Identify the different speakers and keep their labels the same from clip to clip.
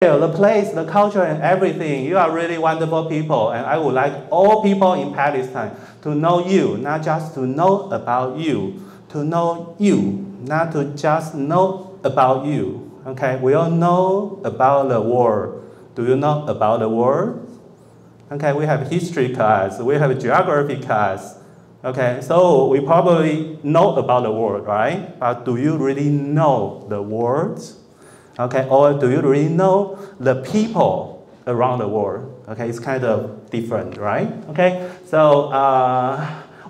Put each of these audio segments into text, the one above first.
Speaker 1: the place, the culture, and everything. You are really wonderful people, and I would like all people in Palestine to know you, not just to know about you, to know you, not to just know about you. Okay, we all know about the world. Do you know about the world? Okay, we have history class, we have geography class. Okay, so we probably know about the world, right? But do you really know the world? Okay, or do you really know the people around the world? Okay, it's kind of different, right? Okay, so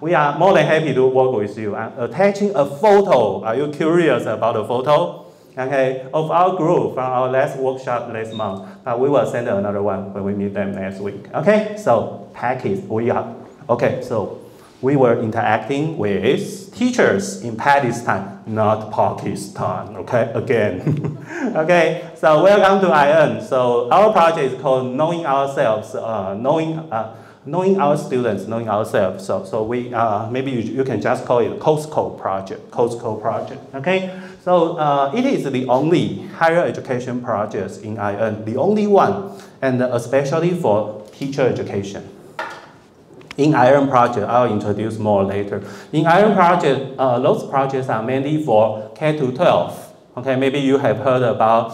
Speaker 1: we are more than happy to work with you. I'm attaching a photo. Are you curious about the photo? Okay, of our group from our last workshop last month. But we will send another one when we meet them next week. Okay, so package we are. Okay, so we were interacting with teachers in Palestine, not Pakistan, okay, again. Okay, so welcome to IN. So our project is called Knowing Ourselves, knowing our students, knowing ourselves. So we, maybe you can just call it COSCO project, okay? So it is the only higher education project in IN, the only one, and especially for teacher education. In IN project, I'll introduce more later. In IN project, those projects are mainly for K-12. Okay, maybe you have heard about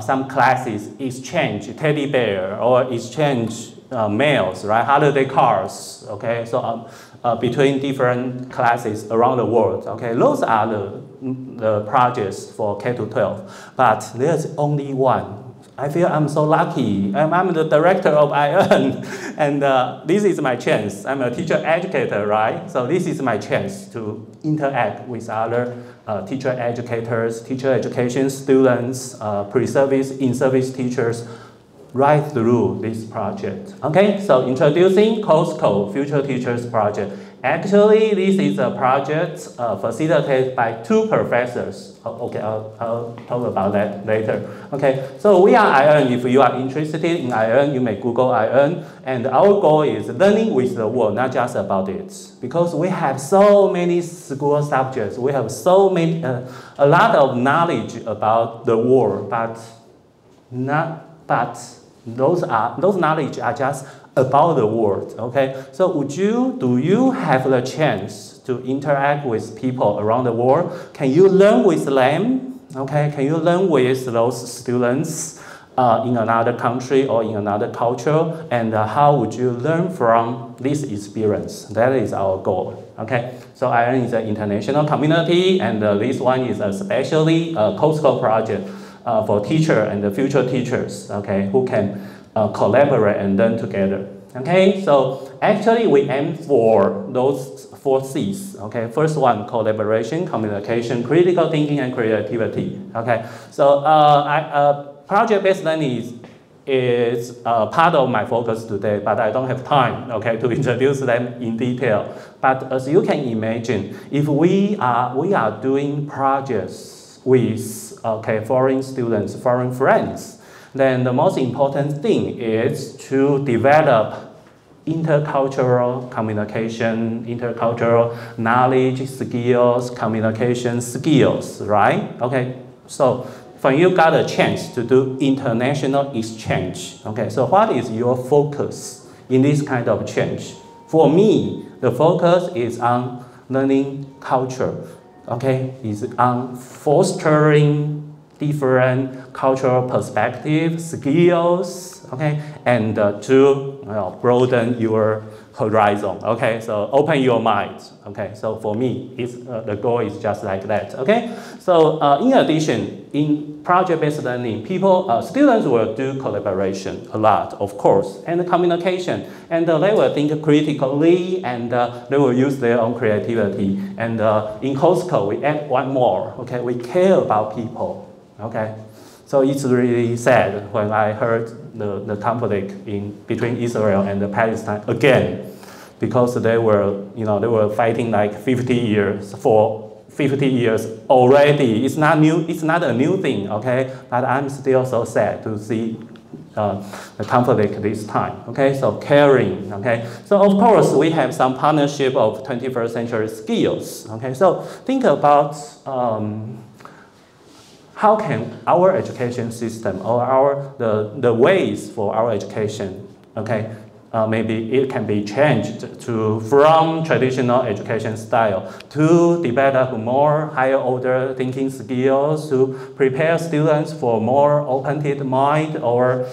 Speaker 1: some classes exchange teddy bear or exchange mails, right? Holiday cards. Okay, so between different classes around the world. Okay, those are the projects for K-12. But there's only one. I feel I'm so lucky. I'm the director of IN, and this is my chance. I'm a teacher educator, right? So this is my chance to interact with other teacher educators, teacher education students, pre-service, in-service teachers, right through this project. Okay, so introducing COSCO, Future Teachers Project. Actually, this is a project facilitated by 2 professors. Okay, I'll talk about that later. Okay, so we are IN. If you are interested in IN, you may Google IN. And our goal is learning with the world, not just about it. Because we have so many school subjects, we have so many, a lot of knowledge about the world, but those knowledge are just about the world, okay? So do you have the chance to interact with people around the world? Can you learn with them? Okay, can you learn with those students in another country or in another culture? And how would you learn from this experience? That is our goal, okay? So IN is an international community, and this one is especially a COSCO project for teacher and the future teachers, okay, who can collaborate and learn together. Okay, so actually we aim for those 4 C's. Okay, first one, collaboration, communication, critical thinking, and creativity. Okay, so project-based learning is part of my focus today, but I don't have time, okay, to introduce them in detail. But as you can imagine, if we are doing projects with foreign students, foreign friends, then the most important thing is to develop intercultural communication, intercultural knowledge skills, communication skills, right? Okay, so when you got a chance to do international exchange, okay, so what is your focus in this kind of change? For me, the focus is on learning culture, okay, is on fostering different cultural perspectives, skills, okay, and to broaden your horizon, okay, so open your mind, okay, so for me, the goal is just like that, okay, so in addition, in project-based learning, students will do collaboration a lot, of course, and communication, and they will think critically, and they will use their own creativity, and in COSCO, we add one more, okay, we care about people. Okay, so it's really sad when I heard the conflict between Israel and Palestine again, because they were fighting like 50 years for 50 years already. It's not new. It's not a new thing. Okay, but I'm still so sad to see the conflict this time. Okay, so caring. Okay, so of course we have some partnership of 21st century skills. Okay, so think about how can our education system or the ways for our education, okay, maybe it can be changed from traditional education style to develop more higher order thinking skills, to prepare students for more open-minded mind, or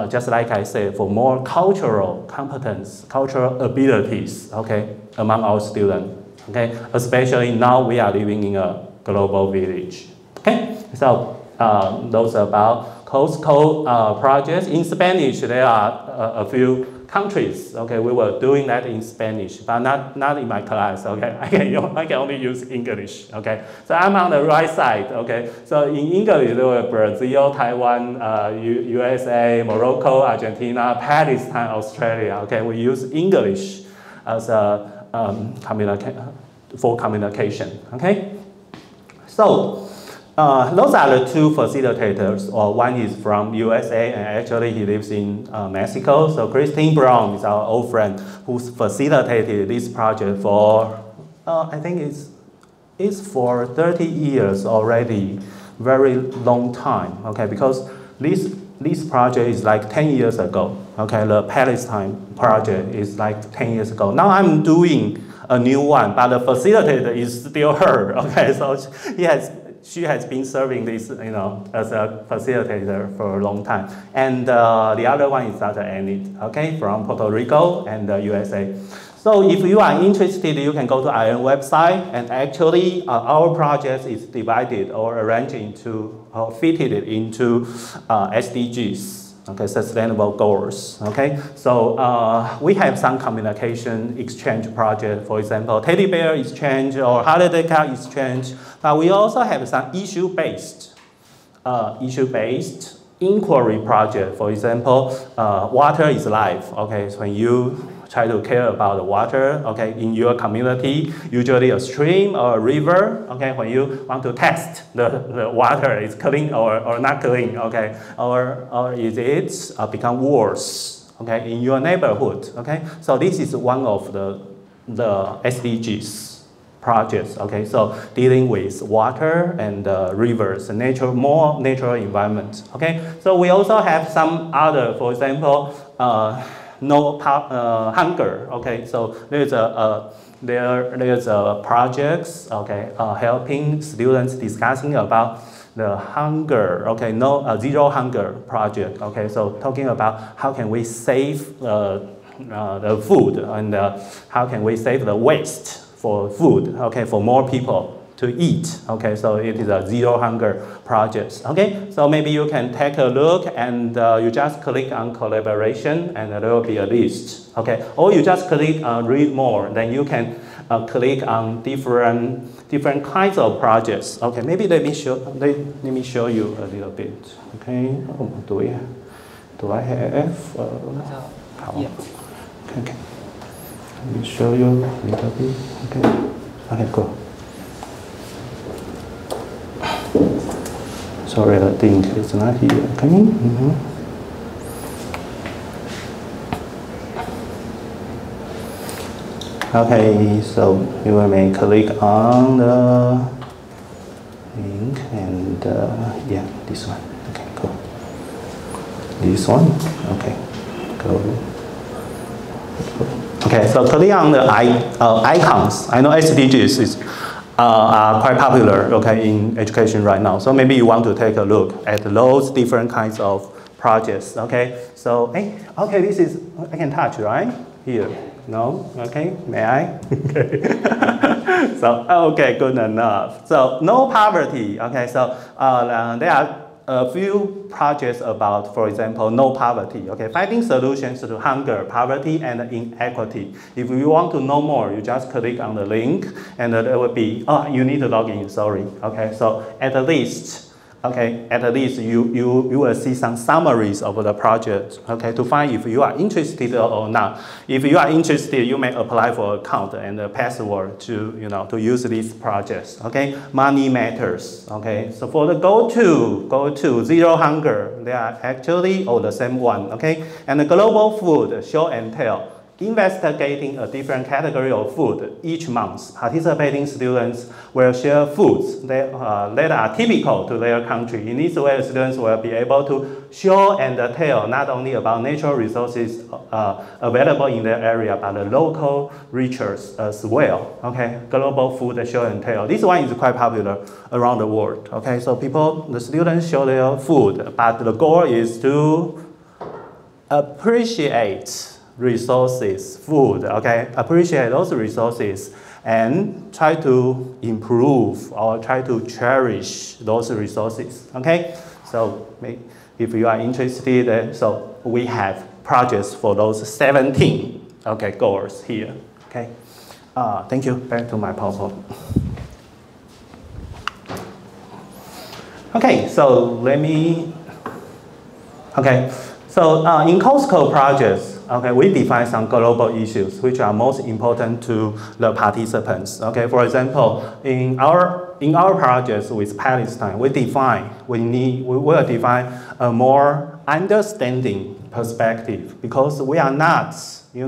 Speaker 1: just like I said, for more cultural competence, cultural abilities, okay, among our students, okay, especially now we are living in a global village, okay. So those are about code projects. In Spanish, there are a few countries, okay, we were doing that in Spanish, but not in my class, okay, I can only use English, okay, so I'm on the right side, okay, so in English there were Brazil, Taiwan, USA, Morocco, Argentina, Palestine, Australia, okay, we use English as a for communication, okay, so those are the two facilitators, or one is from USA and actually he lives in Mexico. So Christine Brown is our old friend who's facilitated this project for, I think it's for 30 years already, very long time, okay, because this project is like 10 years ago, okay, the Palestine project is like 10 years ago. Now I'm doing a new one, but the facilitator is still her, okay, so she has been serving this, as a facilitator for a long time. And the other one is Dr. Enid, okay, from Puerto Rico and the USA. So if you are interested, you can go to our website, and actually our project is divided or arranged into, or fitted into SDGs. Okay, sustainable goals, okay? So we have some communication exchange project, for example, teddy bear exchange or holiday card exchange, but we also have some issue-based inquiry project. For example, water is life, okay? So when you try to care about the water, okay, in your community, usually a stream or a river, okay, when you want to test the water is clean or not clean, okay, or is it become worse, okay, in your neighborhood, okay. So this is one of the SDGs projects, okay, so dealing with water and rivers, more natural environment, okay. So we also have some other, for example, no hunger, okay, so there's a projects, okay, helping students discussing about the hunger, okay, zero hunger project, okay, so talking about how can we save the food and how can we save the waste for food, okay, for more people to eat, okay, so it is a zero hunger project, okay, so maybe you can take a look and you just click on collaboration and there will be a list, okay, or you just click on read more, then you can click on different kinds of projects, okay, maybe let me show you a little bit, okay, do I have, okay, let me show you a little bit, okay, cool. Sorry, I think it's not here. Okay. Okay, so you may click on the link and yeah, this one. Okay, cool. This one. Okay, go. Okay, so click on the icons. I know SDGs are quite popular, okay, in education right now. So maybe you want to take a look at those different kinds of projects, okay? So, okay, this is, I can touch, right? Here, no? Okay, may I? Okay. So, okay, good enough. So, no poverty, okay, so there are a few projects about, for example, no poverty, okay, finding solutions to hunger, poverty, and inequity. If you want to know more, you just click on the link, and there will be, you need to log in, sorry, okay, so at least you will see some summaries of the project, okay, to find if you are interested or not. If you are interested, you may apply for an account and a password to use these projects, okay. Money matters, okay. So for the go to zero hunger, they are actually all the same one, okay. And the global food, show and tell, investigating a different category of food each month. Participating students will share foods that are typical to their country. In this way, students will be able to show and tell not only about natural resources available in their area, but the local riches as well. Okay, global food show and tell. This one is quite popular around the world. Okay, so the students show their food, but the goal is to appreciate resources, food, okay? Appreciate those resources and try to improve or try to cherish those resources, okay? So if you are interested, so we have projects for those 17, okay, goals here, okay? Thank you, back to my PowerPoint. Okay, so so in Costco projects, okay, we define some global issues which are most important to the participants. Okay, for example, in our projects with Palestine, we will define a more understanding perspective because we are not, we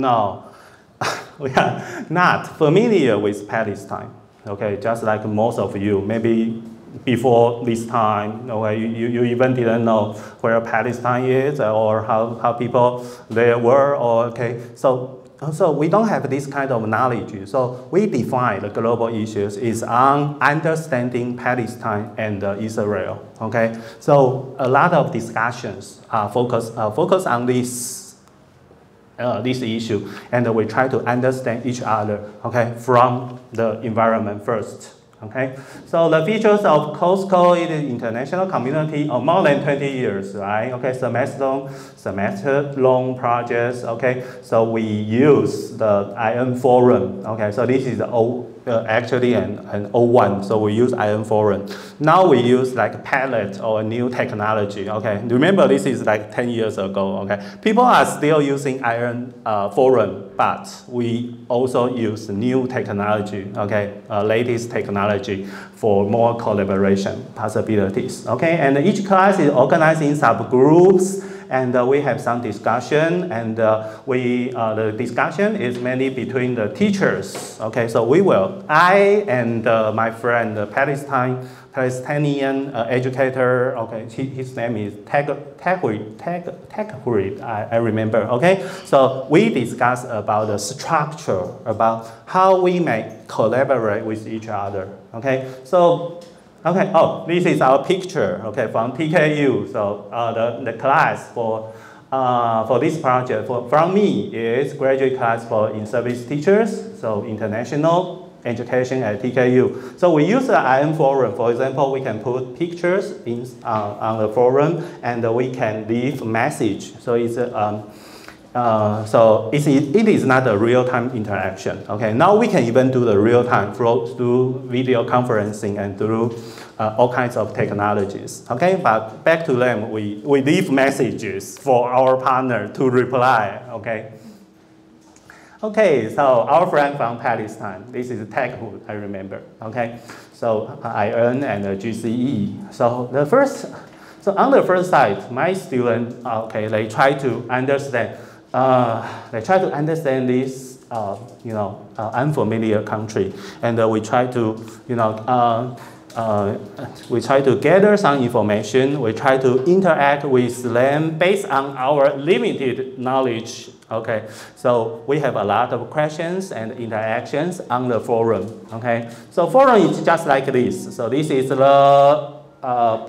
Speaker 1: are not familiar with Palestine. Okay, just like most of you, maybe before this time, okay, you even didn't know where Palestine is or how people there were, or okay. So we don't have this kind of knowledge. So we define the global issues is on understanding Palestine and Israel. Okay. So a lot of discussions focus on this issue, and we try to understand each other. Okay, from the environment first. Okay, so the features of Costco is an international community of more than 20 years, right? Okay, semester-long projects, okay? So we use the IN Forum, okay? So this is actually an old one, so we use IN Forum. Now we use like Padlet or a new technology, okay? Remember this is like 10 years ago, okay? People are still using IN Forum, but we also use new technology, okay? Latest technology for more collaboration possibilities, okay? And each class is organized in subgroups, and we have some discussion, and the discussion is mainly between the teachers, okay? So I and my friend, the Palestinian educator, okay, his name is Taghurid, I remember, okay? So we discuss about the structure, about how we may collaborate with each other, okay? So, okay, this is our picture, okay, from TKU. So the class for this project from me is graduate class for in-service teachers, so international education at TKU. So we use the IN Forum. For example, we can put pictures on the forum, and we can leave message. So it is not a real-time interaction. Okay, now we can even do the real-time through video conferencing and through all kinds of technologies. Okay, but back to them, we leave messages for our partner to reply. Okay. Okay, so our friend from Palestine, this is Taghood, I remember. Okay, so IN and GCE. So on the first side, my students, okay, they try to understand. This, unfamiliar country, and we try to, we try to gather some information. We try to interact with them based on our limited knowledge. Okay, so we have a lot of questions and interactions on the forum. Okay, so forum is just like this. So this is the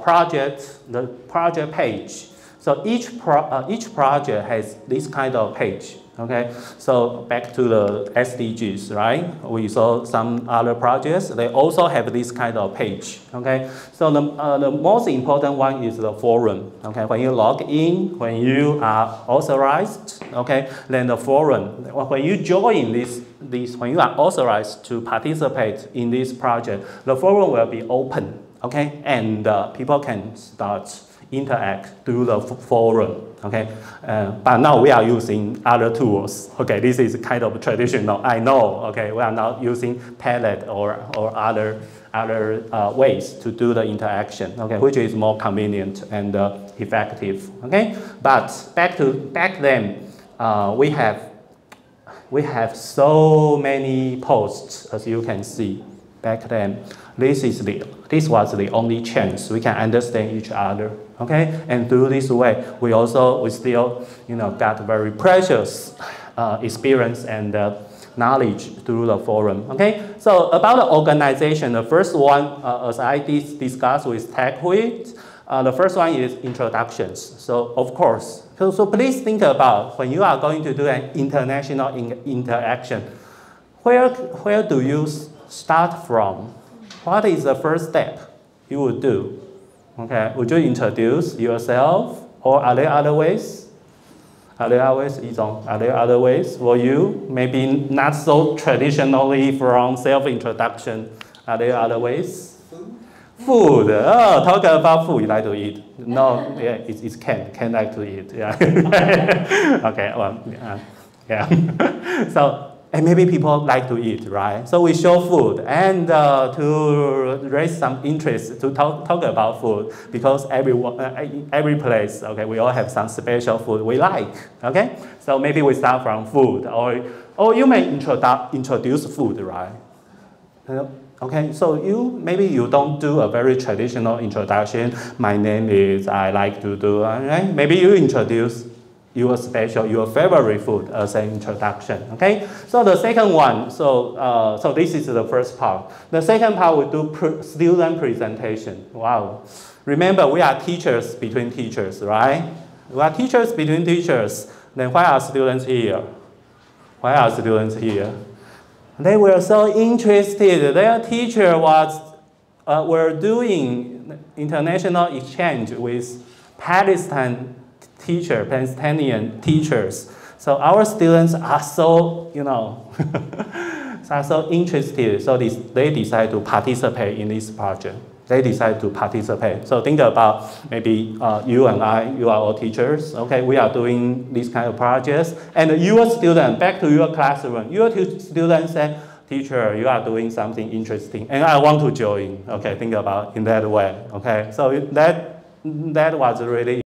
Speaker 1: project page. So each project has this kind of page. Okay, so back to the SDGs, right? We saw some other projects. They also have this kind of page. Okay, so the most important one is the forum. Okay, when you log in, when you are authorized, okay, then the forum. When you join when you are authorized to participate in this project, the forum will be open. Okay, and people can start interact through the forum, okay? But now we are using other tools. Okay, this is kind of traditional, I know, okay? We are not using Padlet or other ways to do the interaction, okay? Which is more convenient and effective, okay? But back then, we have we have so many posts, as you can see back then. This was the only chance we can understand each other. Okay, and through this way, we still, got very precious experience and knowledge through the forum. Okay, so about the organization, the first one, as I discussed with TechWit, the first one is introductions. So of course, so please think about when you are going to do an international interaction, where do you start from? What is the first step you would do? Okay, would you introduce yourself, or are there other ways? Are there other ways for you? Maybe not so traditionally from self-introduction. Are there other ways? Food. Oh, talk about food. You like to eat? No, yeah, it's can like to eat. Yeah. Okay. Well, yeah. So. And maybe people like to eat, right? So we show food and to raise some interest to talk about food, because every place, okay, we all have some special food we like, okay? So maybe we start from food, or you may introduce food, right? Okay, so maybe you don't do a very traditional introduction. My name is, I like to do, right? Maybe you introduce your favorite food as an introduction, okay? So the second one, so this is the first part. The second part, we do student presentation. Wow. Remember, we are teachers between teachers, right? We are teachers between teachers. Then why are students here? Why are students here? They were so interested. Their teacher were doing international exchange with Palestinian teachers. So our students are so, are so interested. So they decide to participate in this project. They decide to participate. So think about maybe you and I, you are all teachers. Okay, we are doing this kind of projects. And your student, back to your classroom, your student said, teacher, you are doing something interesting, and I want to join. Okay, think about in that way. Okay, so that was really